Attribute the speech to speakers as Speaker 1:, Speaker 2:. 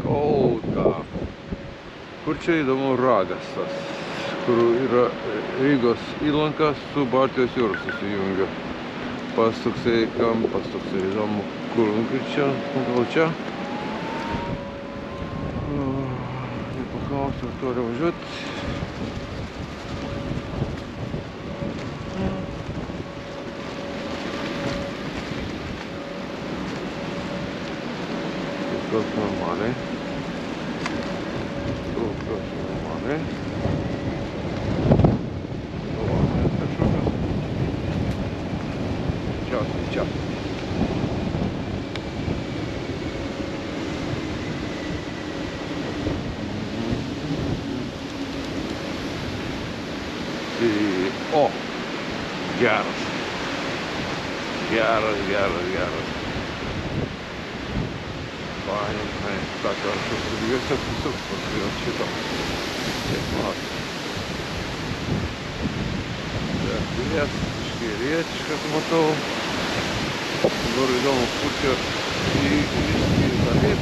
Speaker 1: Kauta. Kur čia įdomu Ragas tas, kur yra Rygos įlanka su Baltijos jūra susijungia. Pas toksai kampas, toksai įdomu, kur čia, gal čia. Nepaklausiu, ar turi važiuoti. Tiesiog normaliai. Tokios normaliai. Dovanės kažkokios. Čia. O, geras. Geras. Fajn. Так, aš užsidėsiu tiesiog pasijot šitą. Taip, mat. Erdvės, iškairietiškas matau. Dabar įdomu, kur čia į dalyt.